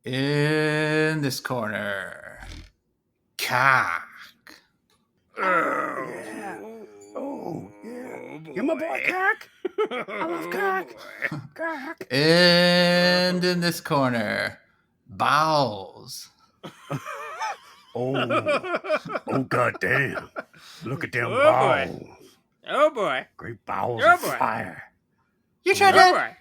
In this corner, Kaak. Oh, yeah. Oh, yeah. You're my boy, Kaak. I love Kaak. Kaak. And in this corner, Balls. Oh, goddamn. Look at them Oh, boy. balls. Oh boy. Great balls Oh, of boy. fire. You tried Oh that? boy.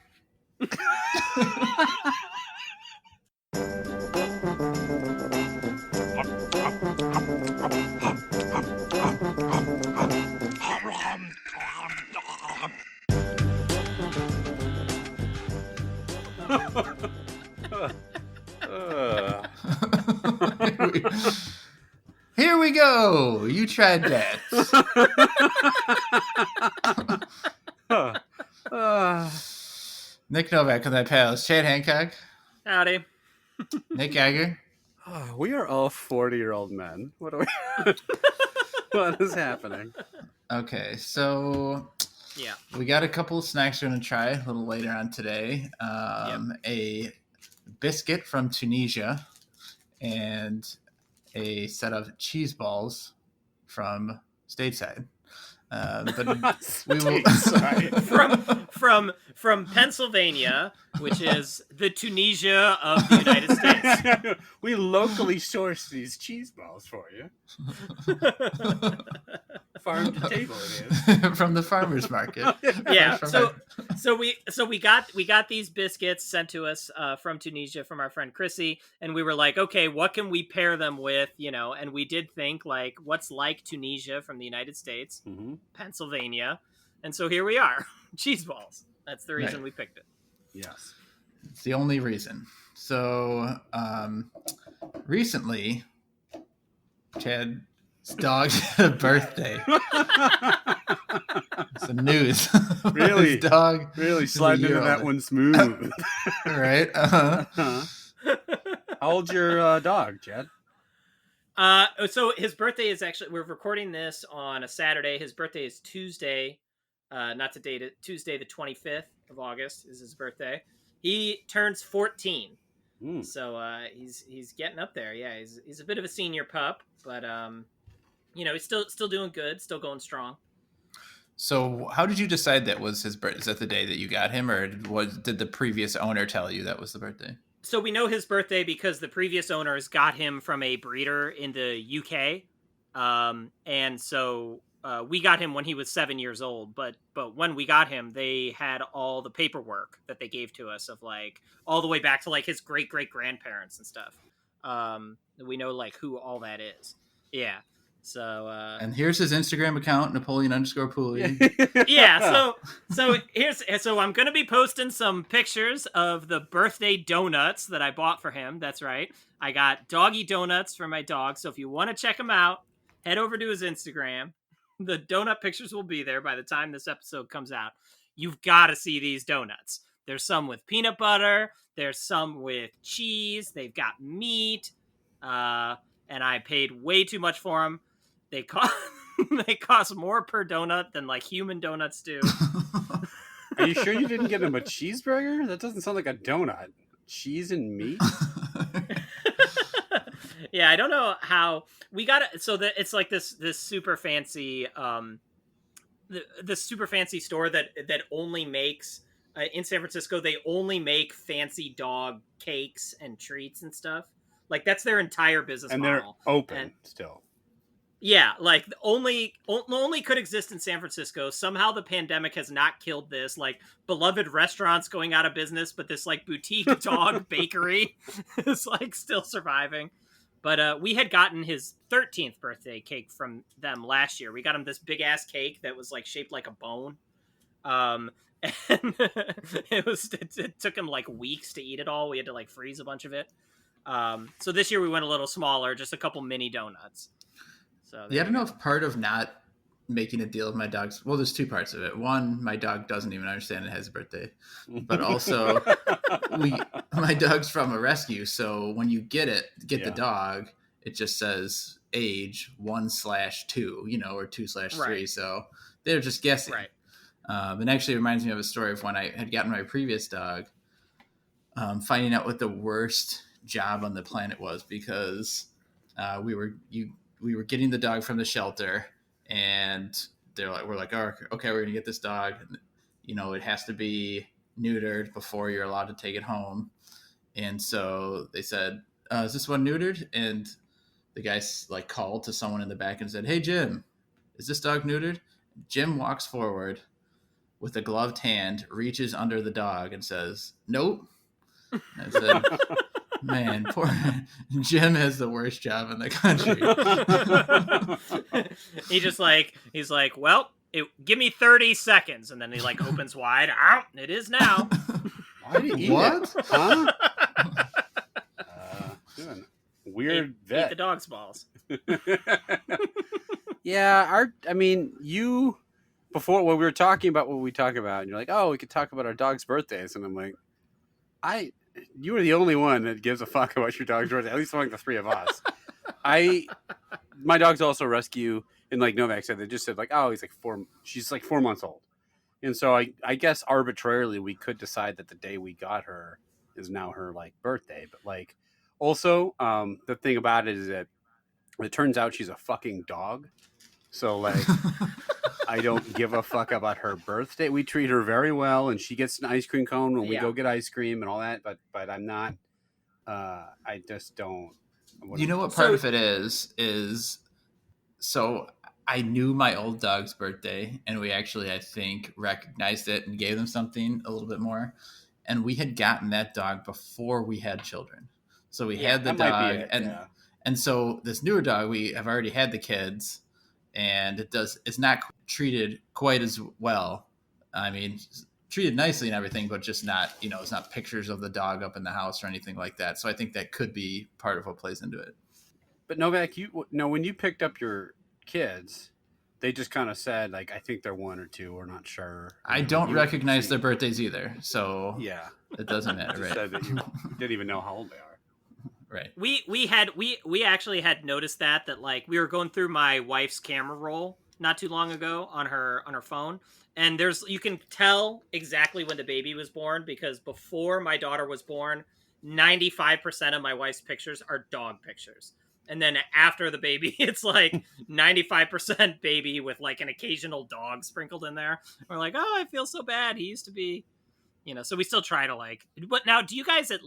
Here we go. You tried that. Nick Novak with my pals. Chad Hancock. Howdy. Nick Geiger. We are all 40-year-old men. What are we? What is happening? Okay, so Yeah. we got a couple of snacks we're going to try a little later on today. A biscuit from Tunisia and a set of cheese balls from stateside. But we will from Pennsylvania, which is the Tunisia of the United States. We locally source these cheese balls for you. Farm to table it is. From the farmers market. Yeah. So we got these biscuits sent to us from Tunisia from our friend Chrissy, and we were like, okay, what can we pair them with? And we did think like, what's like Tunisia from the United States, Pennsylvania, and so here we are, cheese balls. That's the reason we picked it. Yes, it's the only reason. So recently, Chad's dog had a birthday. Some news. Really, his dog really sliding into that one smooth. Right. How old's your dog, Chad? So his birthday is actually, we're recording this on a Saturday. His birthday is Tuesday. Not to date it. Tuesday, the 25th of August is his birthday. He turns 14. So he's getting up there. Yeah, he's a bit of a senior pup, but he's still doing good, still going strong. So how did you decide that was his birthday? Is that the day that you got him, or did the previous owner tell you that was the birthday? So we know his birthday because the previous owners got him from a breeder in the UK. And so we got him when he was 7 years old. But when we got him, they had all the paperwork that they gave to us of like all the way back to like his great-great-grandparents and stuff. We know like who all that is. Yeah. So and here's his Instagram account, Napoleon_Pooley. Yeah, so I'm gonna be posting some pictures of the birthday donuts that I bought for him. That's right. I got doggy donuts for my dog. So if you want to check him out, head over to his Instagram. The donut pictures will be there by the time this episode comes out. You've got to see these donuts. There's some with peanut butter. There's some with cheese. They've got meat. And I paid way too much for them. They cost more per donut than like human donuts do. Are you sure you didn't get him a cheeseburger? That doesn't sound like a donut. Cheese and meat? Yeah, I don't know how we got it. So that it's like this super fancy the super fancy store that only makes in San Francisco. They only make fancy dog cakes and treats and stuff. Like that's their entire business model. And they're open still. Yeah, like only could exist in San Francisco. Somehow the pandemic has not killed this. Like beloved restaurants going out of business, but this like boutique dog bakery is like still surviving. But we had gotten his 13th birthday cake from them last year. We got him this big ass cake that was like shaped like a bone. And it took him like weeks to eat it all. We had to like freeze a bunch of it. So this year we went a little smaller, just a couple mini donuts. So yeah, I don't know if part of not making a deal with my dog's, well, there's two parts of it. One, my dog doesn't even understand it has a birthday, but also my dog's from a rescue. So when you get the dog, it just says age 1/2, or 2/3. Right. So they're just guessing. Right. And actually it reminds me of a story of when I had gotten my previous dog, finding out what the worst job on the planet was, because we were getting the dog from the shelter, and we're like, oh, okay, we're gonna get this dog. You know, it has to be neutered before you're allowed to take it home. And so they said, is this one neutered? And the guy like called to someone in the back and said, hey, Jim, is this dog neutered? Jim walks forward with a gloved hand, reaches under the dog and says, nope. And I said, man, poor Jim has the worst job in the country. He's like, well, give me 30 seconds. And then he like opens wide. Ow, it is now. Why did he eat What? it? Huh? Weird vet. Eat the dog's balls. Yeah, you before when we were talking about what we talk about, and you're like, oh, we could talk about our dog's birthdays, and I'm like, you are the only one that gives a fuck about your dog's birthday, at least among the three of us. My dog's also rescue, and like Novak said, they just said like, oh, she's like 4 months old, and so I guess arbitrarily we could decide that the day we got her is now her like birthday, but like also the thing about it is that it turns out she's a fucking dog. So, like, I don't give a fuck about her birthday. We treat her very well, and she gets an ice cream cone when we go get ice cream and all that. But I'm not. I just don't. You know what part of it is so I knew my old dog's birthday, and we actually, I think, recognized it and gave them something a little bit more. And we had gotten that dog before we had children. So we had the dog, and so this newer dog, we have already had the kids. And it's not treated quite as well. I mean, treated nicely and everything, but just not, it's not pictures of the dog up in the house or anything like that. So I think that could be part of what plays into it. But Novak, when you picked up your kids, they just kind of said, like, I think they're 1 or 2, we're not sure. I don't recognize their birthdays either. So yeah, it doesn't matter, right? Said that you didn't even know how old they are. Right. We actually had noticed that like we were going through my wife's camera roll not too long ago on her phone, and you can tell exactly when the baby was born, because before my daughter was born, 95% of my wife's pictures are dog pictures, and then after the baby, it's like 95% baby with like an occasional dog sprinkled in there. We're like, oh, I feel so bad. He used to be. So we still try to like, but now do you guys do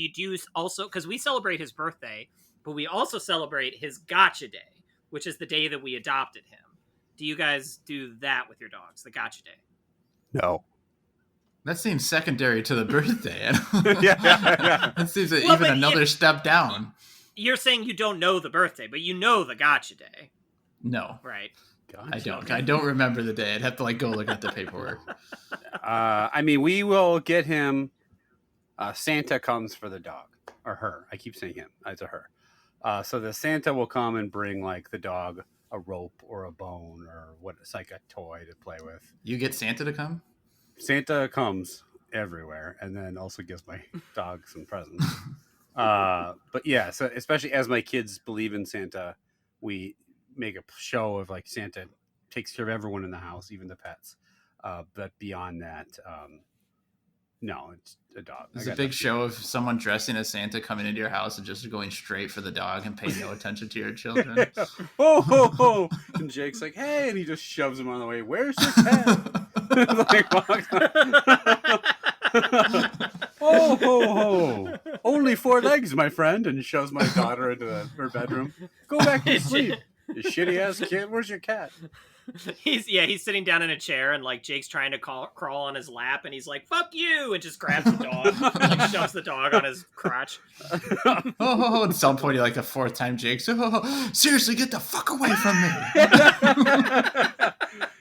you do also, because we celebrate his birthday, but we also celebrate his gotcha day, which is the day that we adopted him. Do you guys do that with your dogs, the gotcha day? No. That seems secondary to the birthday. Yeah. That seems even another step down. You're saying you don't know the birthday, but you know the gotcha day. No. Right. Gotcha. I don't remember the day. I'd have to like go look at the paperwork. We will get him. Santa comes for the dog, or her. I keep saying him. It's a her. So the Santa will come and bring like the dog a rope or a bone or what? It's like a toy to play with. You get Santa to come? Santa comes everywhere, and then also gives my dog some presents. But yeah, so especially as my kids believe in Santa, we make a show of like Santa takes care of everyone in the house, even the pets. But beyond that, no, it's a dog. It's a big show of someone dressing as Santa coming into your house and just going straight for the dog and paying no attention to your children. Oh, ho, ho. And Jake's like, hey, and he just shoves him on the way. Where's your cat? Oh, ho, ho. Only 4 legs, my friend. And shoves my daughter into her bedroom. Go back to sleep. You shitty ass kid. Where's your cat? He's sitting down in a chair, and like Jake's trying to crawl on his lap, and he's like, fuck you, and just grabs the dog and like shoves the dog on his crotch. Oh, at some point, like the 4th time, Jake's, seriously, get the fuck away from me.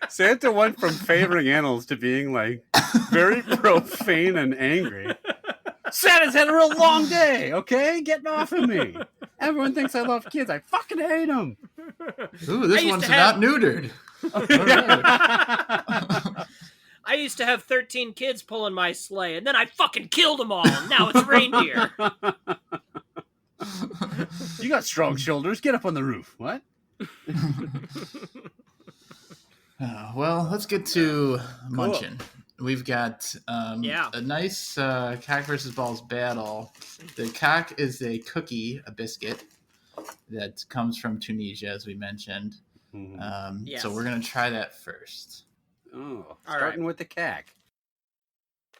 Santa went from favoring animals to being like very profane and angry. Santa's had a real long day, okay? Getting off of me. Everyone thinks I love kids. I fucking hate them. Ooh, this one's not neutered. I used to have 13 kids pulling my sleigh, and then I fucking killed them all, and now it's reindeer. You got strong shoulders. Get up on the roof. What? Well, let's get to munching. We've got a nice Kaak versus Balls battle The Kaak is a cookie, a biscuit that comes from Tunisia, as we mentioned. Mhm. So we're gonna try that first. Oh, All starting with the cack.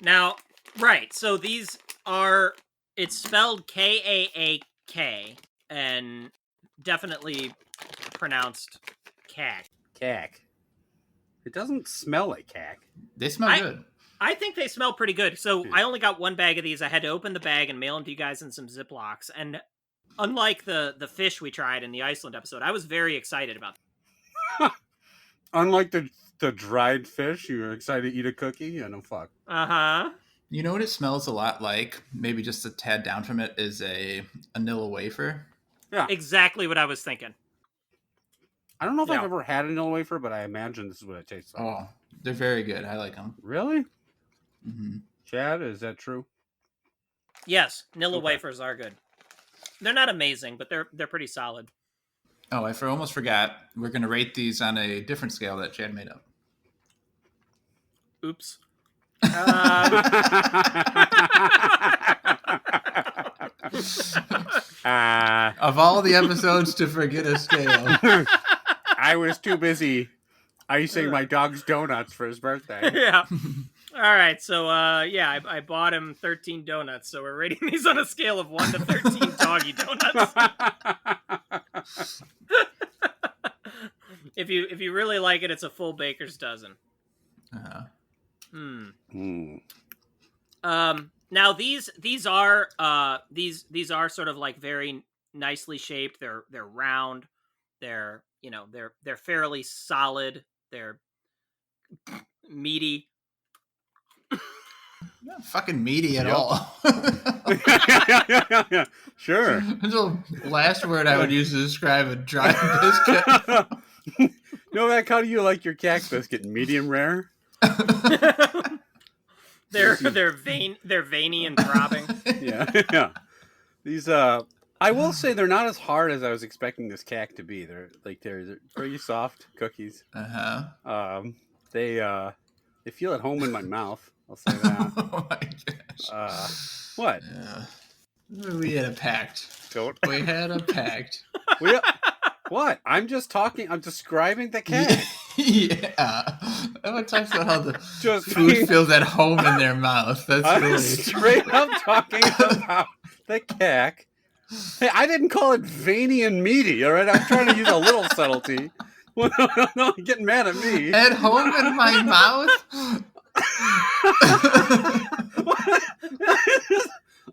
Now, right. So these are. It's spelled Kaak and definitely pronounced cack. Cack. It doesn't smell like cack. They smell good. I think they smell pretty good. So I only got one bag of these. I had to open the bag and mail them to you guys in some Ziplocs. And unlike the fish we tried in the Iceland episode, I was very excited about them. Unlike the dried fish, you were excited to eat a cookie? Yeah, no fuck. Uh-huh. You know what it smells a lot like? Maybe just a tad down from it is a vanilla wafer. Yeah. Exactly what I was thinking. I don't know if Yeah. I've ever had a vanilla wafer, but I imagine this is what it tastes like. Oh, they're very good. I like them. Really? Mm-hmm. Chad, is that true? Yes, Nilla Okay. wafers are good. They're not amazing, but they're pretty solid. Oh, I almost forgot. We're going to rate these on a different scale that Chad made up. Oops. Of all the episodes to forget a scale. I was too busy icing my dog's donuts for his birthday. Yeah. All right. So, I bought him 13 donuts. So we're rating these on a scale of 1 to 13 doggy donuts. If you really like it, it's a full baker's dozen. Now these are sort of like very nicely shaped. They're round. They're fairly solid. They're meaty. Not fucking meaty at Yep. all. Sure. That's the last word I would use to describe a dry biscuit. Novak, how do you like your cack biscuit? Medium rare? They're veiny and throbbing. Yeah. These I will say they're not as hard as I was expecting this cack to be. They're pretty soft cookies. They feel at home in my mouth. I'll say that. Oh my gosh. What? Yeah. We had a pact. Don't. We had a pact. What? I'm just talking. I'm describing the cack. Yeah. Everyone talks about how the Just food feels at home in their mouth. That's I'm really straight up talking about the cack. Hey, I didn't call it veiny and meaty, all right? I'm trying to use a little subtlety. No, you're getting mad at me. at home in my mouth.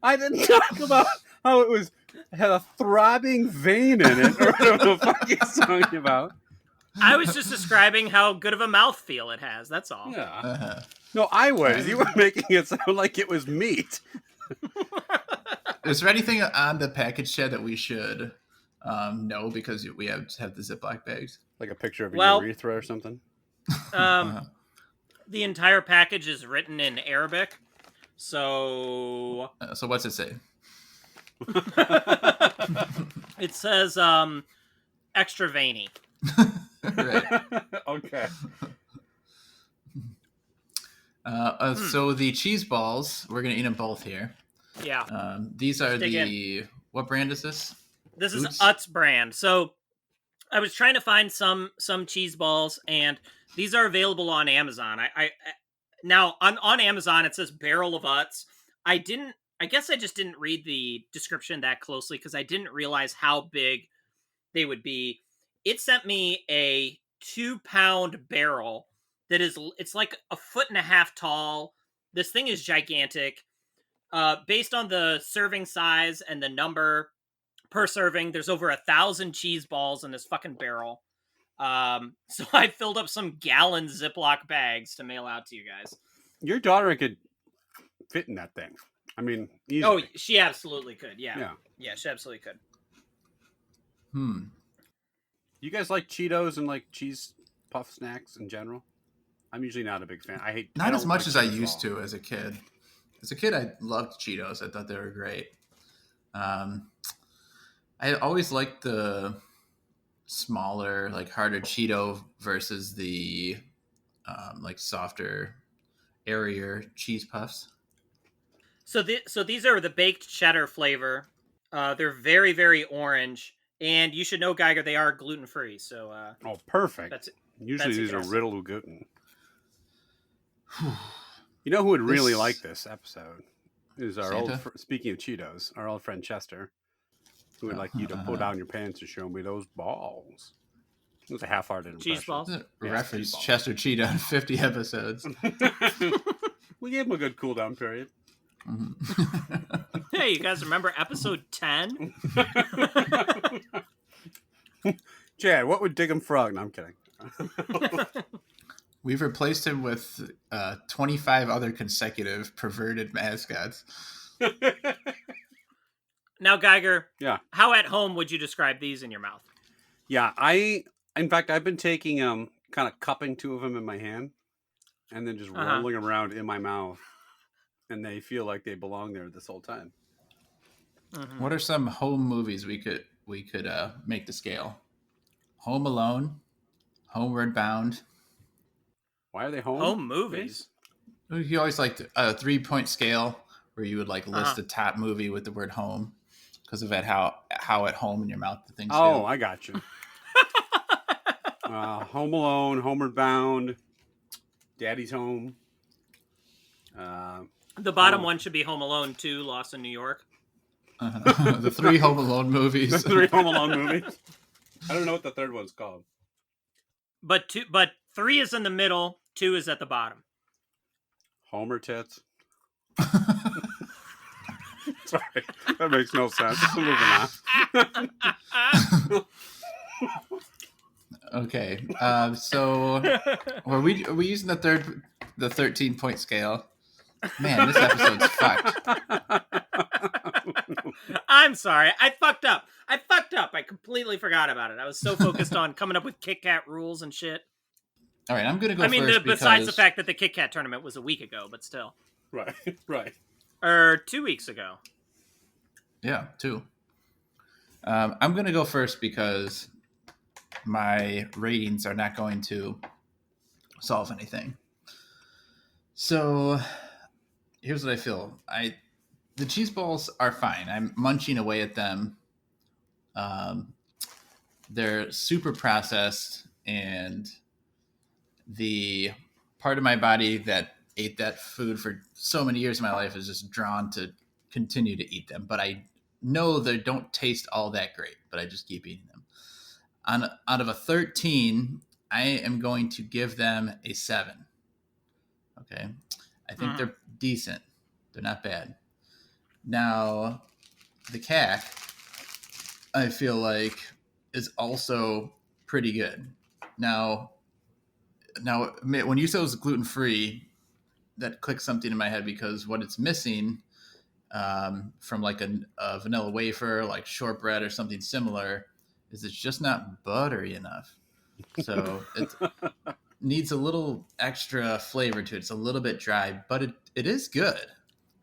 I didn't talk about how it had a throbbing vein in it, or whatever the fuck you're talking about. I was just describing how good of a mouthfeel it has. That's all. Yeah. No, I was. You were making it sound like it was meat. Is there anything on the package, Chad, that we should know because we have the Ziploc bags? Like a picture of a Well- urethra or something? The entire package is written in Arabic. So So what's it say? it says extra veiny. Right. Okay. So the cheese balls, we're gonna eat them both here. Yeah. These are Dig what brand is this? This is Utz? Utz brand. So I was trying to find some cheese balls, and these are available on Amazon. I now on Amazon it says barrel of Utz. I guess I just didn't read the description that closely because I didn't realize how big they would be. It sent me a 2-pound barrel it's like 1.5 feet tall. This thing is gigantic. Based on the serving size and the number per serving, there's over 1,000 cheese balls in this fucking barrel. So I filled up some gallon Ziploc bags to mail out to you guys. Your daughter could fit in that thing. I mean, easily. Oh, she absolutely could. Yeah, she absolutely could. You guys like Cheetos and like cheese puff snacks in general? I'm usually not a big fan. I Not as don't much like as I Cheetos at used all. to as a kid. As a kid, I loved Cheetos. I thought they were great. I always liked the smaller, like harder Cheeto versus the like softer, airier cheese puffs. So these are the baked cheddar flavor. They're very, very orange, and you should know, Geiger, they are gluten free. So Oh, perfect. that's Usually that's a these are yes. riddled with gluten. You know who would really This- like this episode? Is our Santa? speaking of Cheetos, our old friend Chester, who would like you to pull down your pants and show me those balls. It was a half-hearted impression. Cheese balls. Yeah, reference cheese balls. Chester Cheetah on 50 episodes. We gave him a good cool down period. Mhm. Hey, you guys remember episode 10? Chad, what would Diggum Frog? No, I'm kidding. We've replaced him with 25 other consecutive perverted mascots. Now, Geiger, Yeah. how at home would you describe these in your mouth? Yeah, in fact, I've been taking kind of cupping two of them in my hand and then just rolling them around in my mouth. And they feel like they belong there this whole time. Mhm. What are some home movies we could make the scale? Home Alone, Homeward Bound. Why are they home? Home movies. You always liked a 3-point scale where you would like list Uh-huh. the top movie with the word home because of that how at home in your mouth the things Oh, do. I got you. Home Alone, Homeward Bound, Daddy's Home. The bottom one should be Home Alone 2, Lost in New York. The 3 Home Alone movies. The 3 Home Alone movies. I don't know what the third one's called. But 3 is in the middle, 2 is at the bottom. Homer Tits. Sorry, that makes no sense. Moving on. Okay, so are we using the 13-point scale? Man, this episode's fucked. I'm sorry. I fucked up. I completely forgot about it. I was so focused on coming up with Kit Kat rules and shit. All right, I'm gonna go first besides the because- fact that the Kit Kat tournament was a week ago, but still. Right, right. Or 2 weeks ago. Yeah, 2. I'm gonna go first because my ratings are not going to solve anything. So here's what I feel. The cheese balls are fine. I'm munching away at them. They're super processed, and the part of my body that ate that food for so many years of my life is just drawn to continue to eat them. But I know they don't taste all that great, but I just keep eating them. Out of a 13, I am going to give them a 7. Okay. I think they're decent. They're not bad. Now, the Kaak, I feel like, is also pretty good. Now, when you said it was gluten-free, that clicked something in my head because what it's missing from like a vanilla wafer, like shortbread or something similar, is it's just not buttery enough. So it needs a little extra flavor to it. It's a little bit dry, but it is good.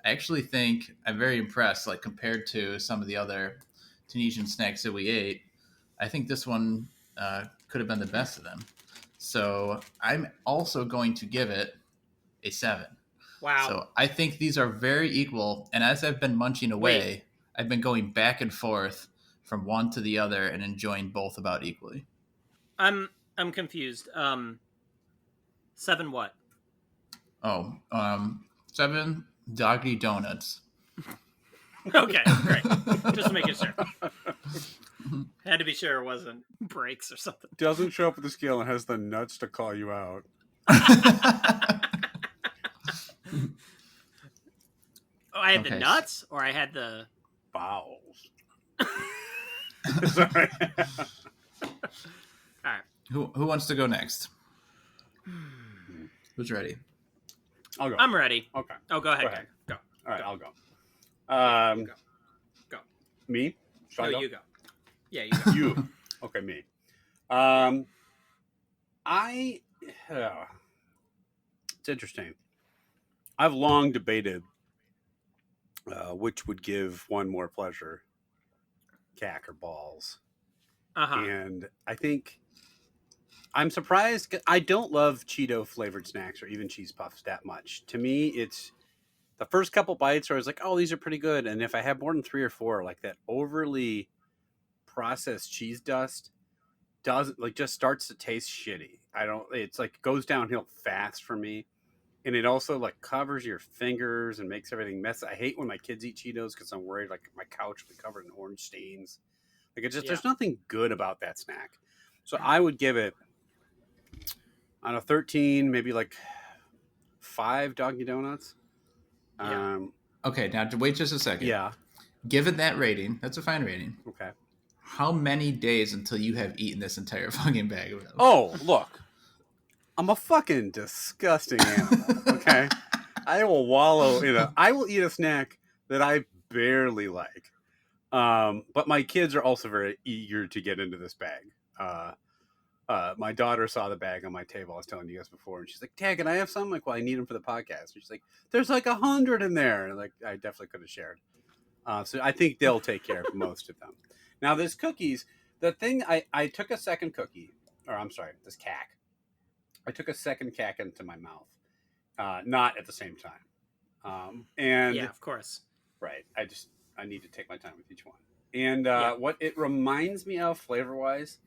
I actually think I'm very impressed, like compared to some of the other Tunisian snacks that we ate. I think this one could have been the best of them. So I'm also going to give it a 7. Wow. So I think these are very equal. And as I've been munching away, I've been going back and forth from one to the other and enjoying both about equally. I'm confused. 7 what? Oh, 7 doggy donuts. Okay, great. Just making sure. Had to be sure it wasn't breaks or something. Doesn't show up at the scale and has the nuts to call you out. Oh, I had Okay. the nuts, or I had the Bowels. Sorry. All right. Who wants to go next? Who's ready? I'll go. I'm ready. Okay. Oh, go ahead. Go ahead. Go. All right, I'll go. Go. Me? Should I No, go? you go. Yeah, you go. You. Okay, me. It's interesting. I've long debated which would give one more pleasure, Kaak or balls. Uh-huh. And I think I'm surprised. I don't love Cheeto flavored snacks or even cheese puffs that much. To me, it's the first couple bites, I was like, oh, these are pretty good. And if I have more than 3 or 4, like that overly processed cheese dust doesn't like just starts to taste shitty. It's like goes downhill fast for me. And it also like covers your fingers and makes everything messy. I hate when my kids eat Cheetos because I'm worried like my couch will be covered in orange stains. Like it's just, there's nothing good about that snack. So I would give it on a 13, maybe like 5 Doggy Donuts. Okay, now to wait just a second. Yeah. Given that rating, that's a fine rating. Okay. How many days until you have eaten this entire fucking bag of those? Oh, look. I'm a fucking disgusting animal, okay? I will wallow in I will eat a snack that I barely like. But my kids are also very eager to get into this bag. My daughter saw the bag on my table. I was telling you guys before, and she's like, "Dad, can I have some?" I'm like, well, I need them for the podcast. And she's like, "There's like 100 in there." And like, I definitely could have shared. So I think they'll take care of most of them. Now, there's cookies. The thing I took a second cookie, or I'm sorry, this cack. I took a second cack into my mouth, not at the same time. And yeah, of course. Right. I need to take my time with each one. And what it reminds me of flavor-wise,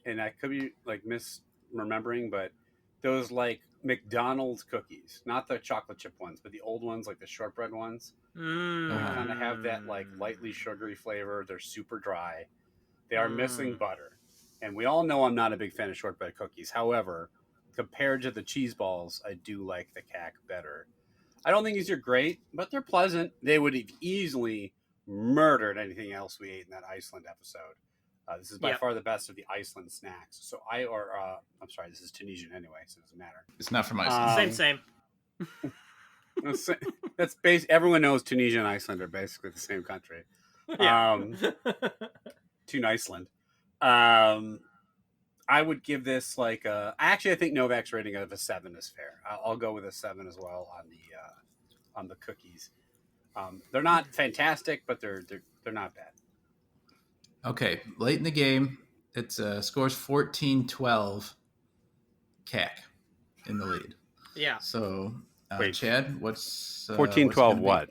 and I could be like misremembering, but those like McDonald's cookies, not the chocolate chip ones, but the old ones, like the shortbread ones. They kind of have that like lightly sugary flavor. They're super dry. They are missing butter. And we all know I'm not a big fan of shortbread cookies. However, compared to the cheese balls, I do like the cack better. I don't think these are great, but they're pleasant. They would have easily murdered anything else we ate in that Iceland episode. This is by far the best of the Iceland snacks. So I'm sorry, this is Tunisian anyway, so it doesn't matter. It's not from Iceland. Same. That's everyone knows Tunisia and Iceland are basically the same country. To Iceland. I would give this like I think Novak's rating of a 7 is fair. I'll go with a 7 as well on the cookies. They're not fantastic, but they're not bad. Okay, late in the game, it's scores 14-12. CAC in the lead. Yeah. So, Wait. Chad, what's 14-12 what?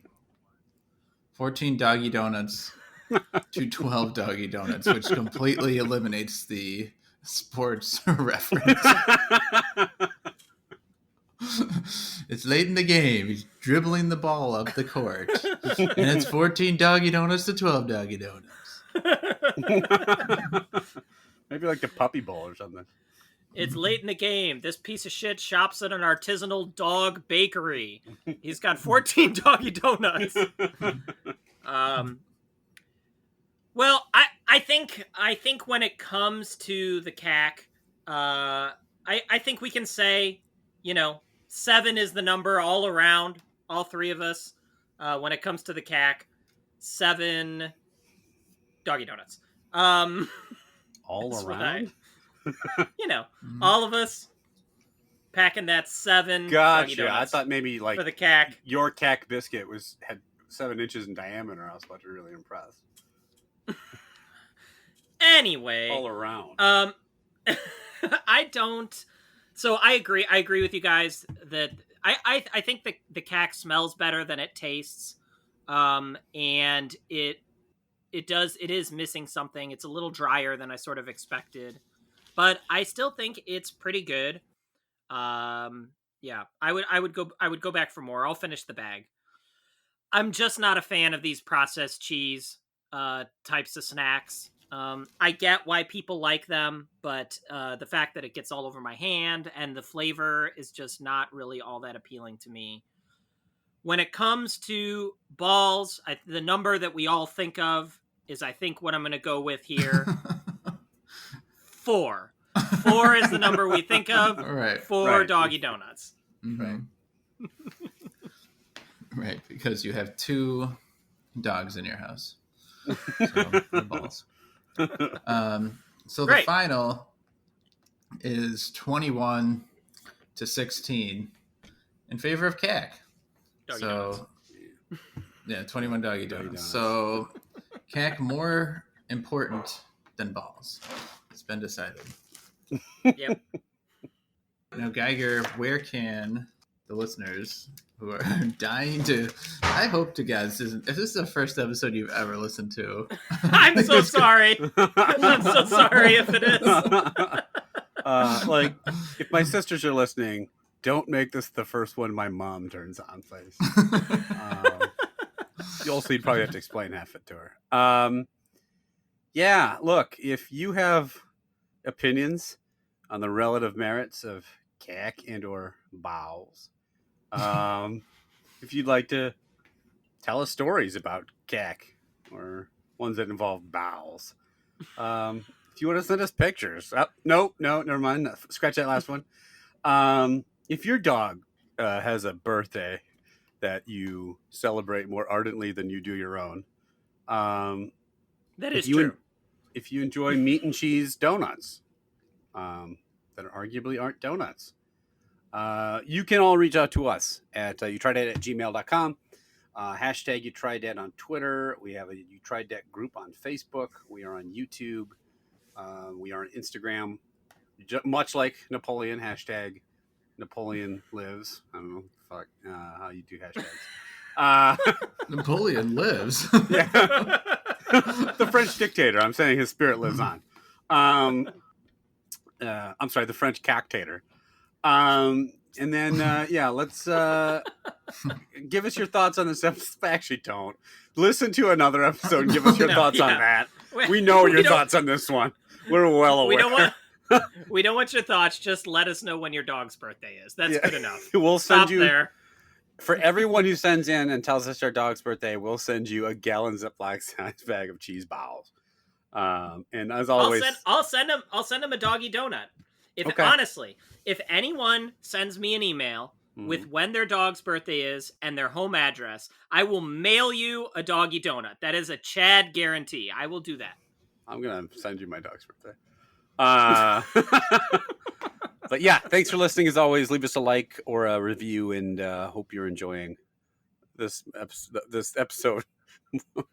14 Doggy Donuts to 12 Doggy Donuts, which completely eliminates the sports reference. It's late in the game. He's dribbling the ball up the court. And it's 14 Doggy Donuts to 12 Doggy Donuts. Maybe like the Puppy Bowl or something. It's late in the game. This piece of shit shops at an artisanal dog bakery. He's got 14 Doggy Donuts. Well, I think when it comes to the CAC, I think we can say, 7 is the number all around, all three of us. When it comes to the CAC, 7 Doggy Donuts. All around? All of us packing that 7 Gotcha. Doggy Donuts. I thought maybe like for the CAC. Your CAC biscuit had 7 inches in diameter. I was about to really impress. Anyway, all around. I don't. So I agree. I agree with you guys that I think the CAC smells better than it tastes, and it is missing something. It's a little drier than I sort of expected, but I still think it's pretty good. Yeah, I would go back for more. I'll finish the bag. I'm just not a fan of these processed cheese types of snacks. I get why people like them, but the fact that it gets all over my hand and the flavor is just not really all that appealing to me. When it comes to balls, the number that we all think of is, I think, what I'm going to go with here. 4. 4 is the number we think of. Right. 4 Doggy Donuts. Mm-hmm. Right. Right, because you have 2 dogs in your house. So, the balls. So the final is 21-16 in favor of CAC. Doggy Donuts. Yeah, 21 Doggy Donuts. So CAC more important than balls. It's been decided. Yep. Now, Geiger, where can the listeners who are dying to. I hope to God this isn't. If this is the first episode you've ever listened to, I'm so sorry. I'm so sorry if it is. Like, if my sisters are listening, don't make this the first one my mom turns on, please. You'd probably have to explain half it to her. Yeah, look, if you have opinions on the relative merits of cack and or bowels, if you'd like to tell us stories about cack or ones that involve bowels, if you want to send us pictures, no, never mind. Scratch that last one. If your dog has a birthday that you celebrate more ardently than you do your own, that is true. If you enjoy meat and cheese donuts, that arguably aren't donuts, you can all reach out to us at youtrydat@gmail.com. Hashtag You Tried Dat on Twitter. We have a You Tried Dat group on Facebook. We are on YouTube. We are on Instagram. Much like Napoleon, hashtag Napoleon lives. I don't know how you do hashtags. Napoleon lives. Yeah. The French dictator. I'm saying his spirit lives on. I'm sorry, the French cactator. And then, let's give us your thoughts on this episode. Actually, don't. Listen to another episode and give us your thoughts on that. We know your thoughts on this one. We're well aware. We don't want your thoughts. Just let us know when your dog's birthday is. That's good enough. We'll send Stop you there. For everyone who sends in and tells us their dog's birthday, we'll send you a gallon Ziploc size bag of cheese balls. And as always, I'll send them a doggy donut. Honestly, if anyone sends me an email with when their dog's birthday is and their home address, I will mail you a doggy donut. That is a Chad guarantee. I will do that. I'm gonna send you my dog's birthday. But yeah, thanks for listening. As always, leave us a like or a review, and hope you're enjoying this episode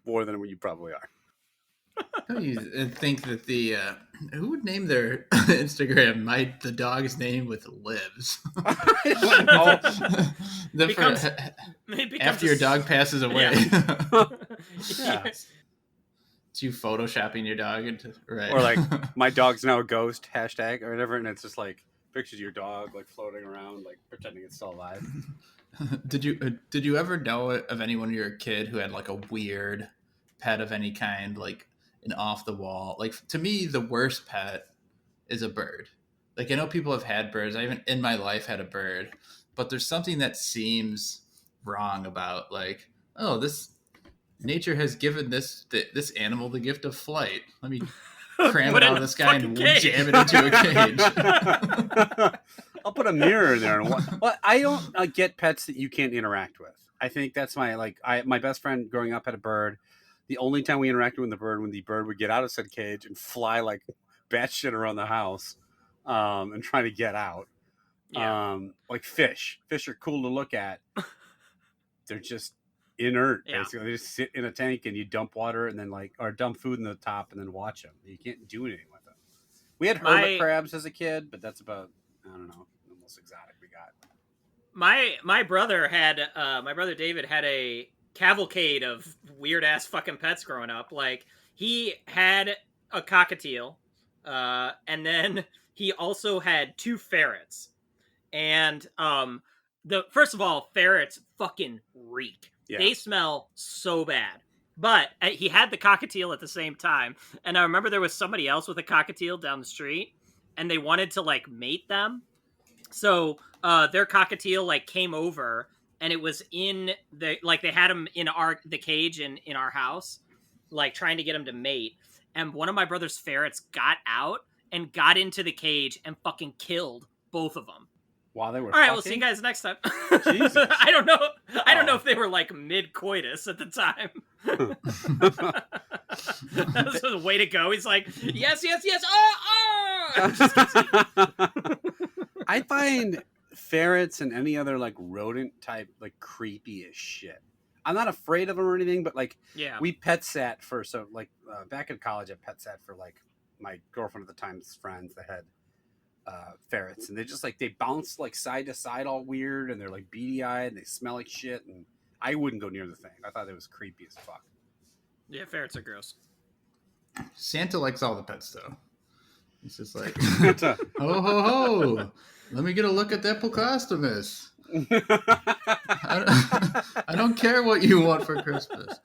more than you probably are. You think that who would name their Instagram the dog's name with lives? After your dog passes away. Yeah. It's you photoshopping your dog into right. Or like my dog's now a ghost hashtag or whatever, and it's just like pictures of your dog like floating around, like pretending it's still alive. Did you ever know of anyone when you were a kid who had like a weird pet of any kind, like an off the wall? Like, to me, the worst pet is a bird. Like, I know people have had birds. I even in my life had a bird, but there's something that seems wrong about like, oh, this nature has given this animal the gift of flight. Let me cram it out of the sky and jam it into a cage. I'll put a mirror in there. Well, I don't get pets that you can't interact with. I think that's my best friend growing up had a bird. The only time we interacted with the bird when the bird would get out of said cage and fly like batshit around the house, and try to get out. Yeah. Like fish. Fish are cool to look at. They're just inert, basically. They just sit in a tank and you dump water and then or dump food in the top and then watch them. You can't do anything with them. We had hermit crabs as a kid, but that's about, I don't know, the most exotic we got. My brother David had a cavalcade of weird ass fucking pets growing up. Like, he had a cockatiel, and then he also had 2 ferrets. And first of all, ferrets fucking reek. Yeah. They smell so bad. But he had the cockatiel at the same time. And I remember there was somebody else with a cockatiel down the street, and they wanted to like mate them. So their cockatiel like came over, and it was in they had him in the cage in our house, like trying to get him to mate. And one of my brother's ferrets got out and got into the cage and fucking killed both of them. While they were all right, we'll see you guys next time. Jesus. I don't know if they were like mid coitus at the time. That was the way to go. He's like, yes. I find ferrets and any other like rodent type like creepy as shit. I'm not afraid of them or anything, but like, we pet sat for back in college I pet sat for like my girlfriend at the time's friends that had ferrets, and they bounce like side to side all weird, and they're like beady eyed, and they smell like shit, and I wouldn't go near the thing. I thought it was creepy as fuck. Yeah, ferrets are gross. Santa likes all the pets though. He's just like, Santa. ho ho ho! Let me get a look at that Pocostomus. I don't care what you want for Christmas.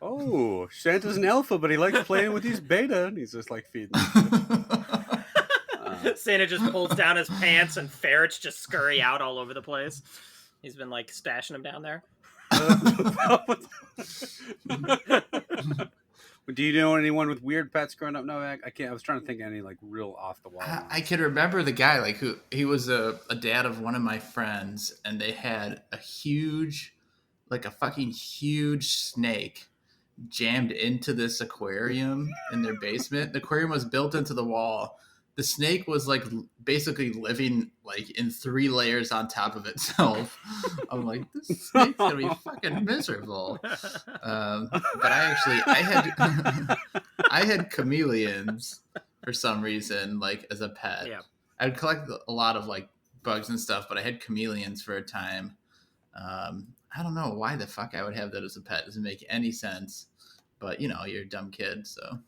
Oh, Santa's an alpha, but he likes playing with these beta, and he's just like feeding them. Santa just pulls down his pants and ferrets just scurry out all over the place. He's been like stashing them down there. Do you know anyone with weird pets growing up? No, I can't. I was trying to think of any like real off the wall. I can remember the guy like who he was a dad of one of my friends, and they had a huge, like a fucking huge snake jammed into this aquarium in their basement. The aquarium was built into the wall. The snake was like basically living like in 3 layers on top of itself. I'm like, this snake's gonna be fucking miserable. But I had chameleons for some reason, like as a pet. Yeah. I would collect a lot of like bugs and stuff, but I had chameleons for a time. I don't know why the fuck I would have that as a pet. It doesn't make any sense. But you're a dumb kid, so.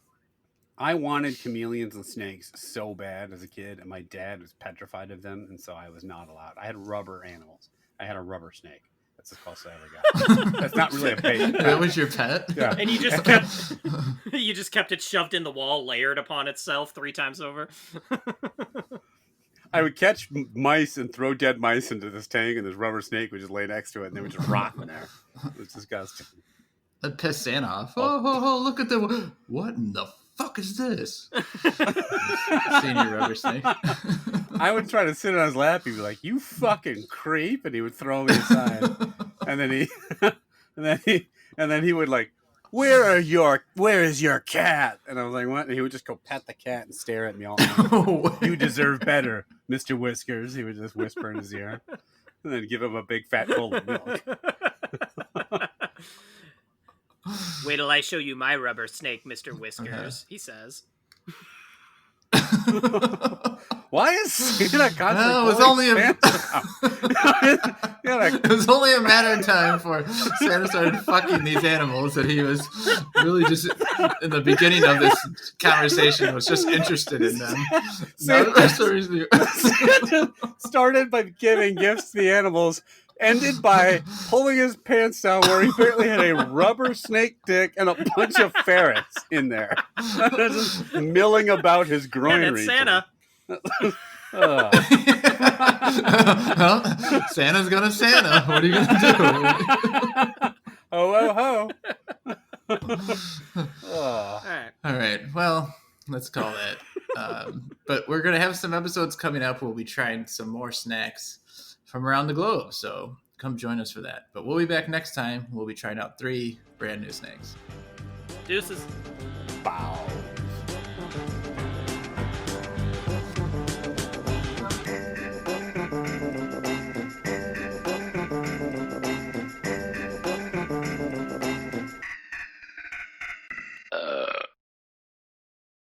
I wanted chameleons and snakes so bad as a kid, and my dad was petrified of them, and so I was not allowed. I had rubber animals. I had a rubber snake. That's as close as I ever got. That's not really a pet. That was your pet? Yeah. And you just kept it shoved in the wall, layered upon itself 3 times over. I would catch mice and throw dead mice into this tank, and this rubber snake would just lay next to it, and they would just rot in there. It was disgusting. That pissed Santa off. Oh, look at the... What in the fuck is this? Seeing your rubber snake. I would try to sit on his lap. He'd be like, "You fucking creep," and he would throw me aside. and then he would like, where is your cat? And I was like, what? And he would just go pet the cat and stare at me all night. You deserve better, Mr. Whiskers. He would just whisper in his ear, and then give him a big fat bowl of milk. Wait till I show you my rubber snake, Mr. Whiskers, he says. Why is Santa constantly it was only it was only a matter of time for Santa started fucking these animals, and he was really just in the beginning of this conversation was just interested in them. Santa started by giving gifts to the animals, ended by pulling his pants down where he apparently had a rubber snake dick and a bunch of ferrets in there. Just milling about his groin region. Santa. Well, Santa's gonna Santa. What are you gonna do? Ho. All right. Well, let's call that. But we're gonna have some episodes coming up where we'll be trying some more snacks from around the globe. So come join us for that. But we'll be back next time. We'll be trying out 3 brand new snacks. Deuces.